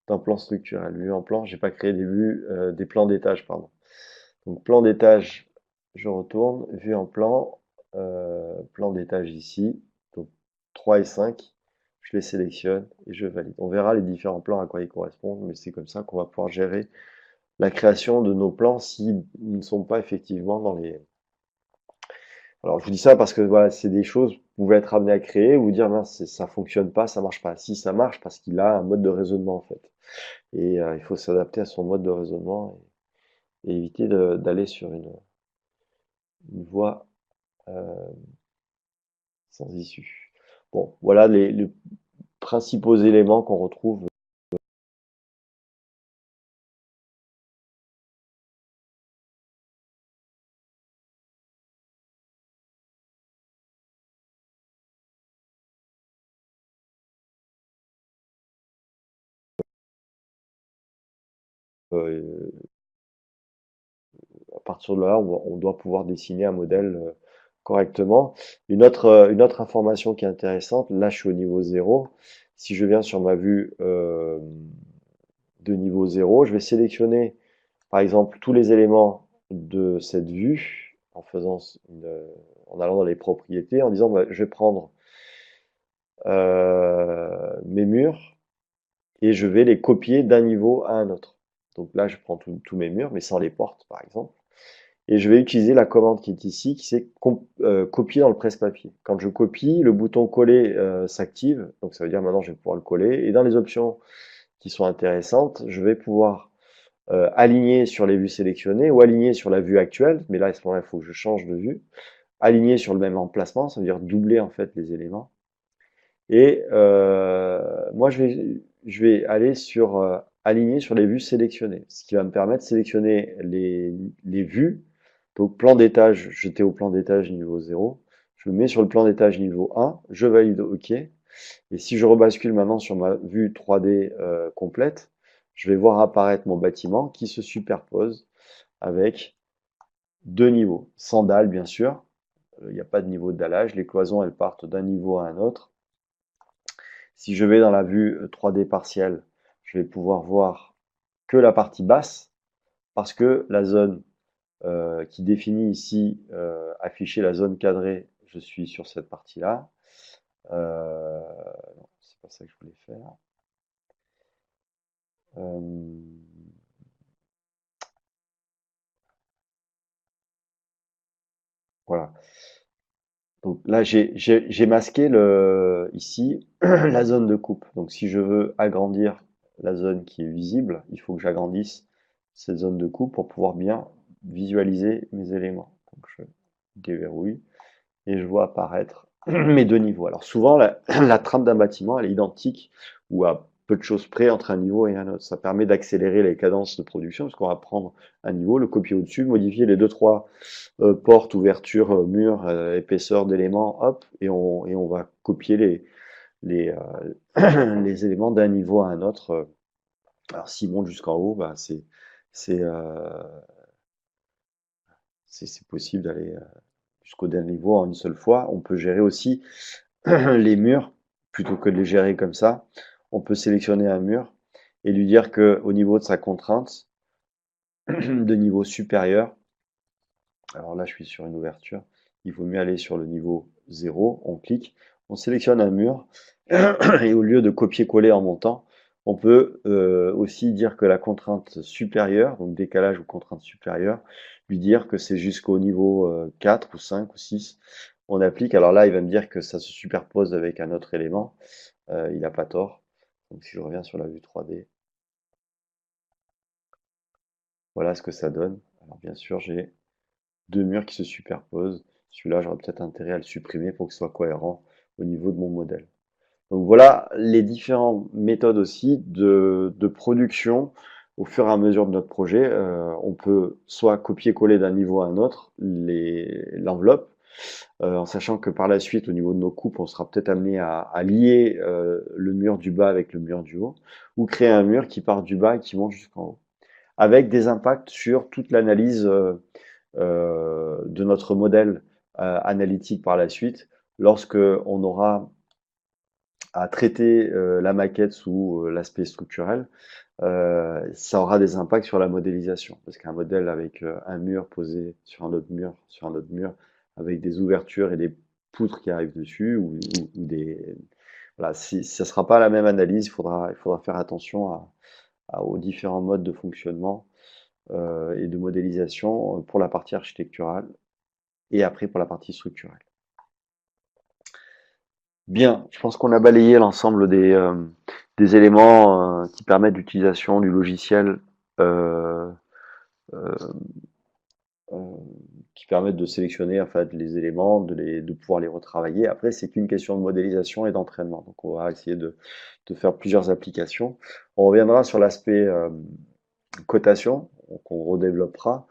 dans plan structurel. Vue en plan, j'ai pas créé des vues, des plans d'étage, pardon. Donc plan d'étage, je retourne, vue en plan, plan d'étage ici, donc 3 et 5, je les sélectionne et je valide. On verra les différents plans à quoi ils correspondent, mais c'est comme ça qu'on va pouvoir gérer la création de nos plans s'ils ne sont pas effectivement dans les... Alors je vous dis ça parce que voilà, c'est des choses que vous pouvez être amené à créer, vous dire mince, ça fonctionne pas, ça marche pas. Si ça marche, parce qu'il a un mode de raisonnement en fait. Et il faut s'adapter à son mode de raisonnement et éviter d'aller sur une voie sans issue. Bon, voilà les principaux éléments qu'on retrouve à partir de là, on doit pouvoir dessiner un modèle correctement. une autre information qui est intéressante, là je suis au niveau 0. Si je viens sur ma vue de niveau 0, je vais sélectionner par exemple tous les éléments de cette vue en en allant dans les propriétés, en disant bah, je vais prendre mes murs et je vais les copier d'un niveau à un autre. Donc là, je prends tous mes murs, mais sans les portes, par exemple. Et je vais utiliser la commande qui est ici, qui c'est copier dans le presse-papier. Quand je copie, le bouton coller s'active. Donc ça veut dire maintenant je vais pouvoir le coller. Et dans les options qui sont intéressantes, je vais pouvoir aligner sur les vues sélectionnées ou aligner sur la vue actuelle. Mais là, à ce moment-là, il faut que je change de vue. Aligner sur le même emplacement, ça veut dire doubler en fait les éléments. Et moi, je vais aller sur aligner sur les vues sélectionnées, ce qui va me permettre de sélectionner les vues. Donc, plan d'étage, j'étais au plan d'étage niveau 0. Je me mets sur le plan d'étage niveau 1, je valide OK. Et si je rebascule maintenant sur ma vue 3D complète, je vais voir apparaître mon bâtiment qui se superpose avec deux niveaux. Sans dalle, bien sûr. Il n'y a pas de niveau de dallage. Les cloisons, elles partent d'un niveau à un autre. Si je vais dans la vue 3D partielle, je vais pouvoir voir que la partie basse parce que la zone qui définit ici, afficher la zone cadrée, je suis sur cette partie-là. Non, c'est pas ça que je voulais faire. Voilà. Donc là, j'ai masqué ici la zone de coupe. Donc si je veux agrandir la zone qui est visible, il faut que j'agrandisse cette zone de coupe pour pouvoir bien visualiser mes éléments. Donc je déverrouille et je vois apparaître mes deux niveaux. Alors souvent, la trame d'un bâtiment, elle est identique ou à peu de choses près entre un niveau et un autre. Ça permet d'accélérer les cadences de production parce qu'on va prendre un niveau, le copier au-dessus, modifier les deux, trois portes, ouvertures, murs, épaisseur d'éléments, hop, et on va copier les, les éléments d'un niveau à un autre. Alors s'ils montent jusqu'en haut, bah, c'est c'est possible d'aller jusqu'au dernier niveau en une seule fois. On peut gérer aussi les murs, plutôt que de les gérer comme ça. On peut sélectionner un mur et lui dire que au niveau de sa contrainte de niveau supérieur, alors là je suis sur une ouverture, il vaut mieux aller sur le niveau 0, on clique, on sélectionne un mur et au lieu de copier-coller en montant, on peut aussi dire que la contrainte supérieure, donc décalage ou contrainte supérieure, lui dire que c'est jusqu'au niveau 4 ou 5 ou 6. On applique, alors là il va me dire que ça se superpose avec un autre élément, il n'a pas tort. Donc si je reviens sur la vue 3D, voilà ce que ça donne. Alors bien sûr j'ai deux murs qui se superposent. Celui-là j'aurais peut-être intérêt à le supprimer pour que ce soit cohérent au niveau de mon modèle. Donc voilà les différentes méthodes aussi de production au fur et à mesure de notre projet. On peut soit copier-coller d'un niveau à un autre l'enveloppe, en sachant que par la suite, au niveau de nos coupes, on sera peut-être amené à lier le mur du bas avec le mur du haut, ou créer un mur qui part du bas et qui monte jusqu'en haut, avec des impacts sur toute l'analyse de notre modèle analytique par la suite, lorsque on aura à traiter la maquette sous l'aspect structurel, ça aura des impacts sur la modélisation. Parce qu'un modèle avec un mur posé sur un autre mur, sur un autre mur, avec des ouvertures et des poutres qui arrivent dessus, ou des... Voilà, si, ça ne sera pas la même analyse, il faudra faire attention aux différents modes de fonctionnement et de modélisation pour la partie architecturale et après pour la partie structurelle. Bien, je pense qu'on a balayé l'ensemble des éléments qui permettent l'utilisation du logiciel, euh, euh, euh, qui permettent de sélectionner en fait, les éléments, de pouvoir les retravailler. Après, c'est qu'une question de modélisation et d'entraînement. Donc, on va essayer de faire plusieurs applications. On reviendra sur l'aspect cotation, qu'on redéveloppera.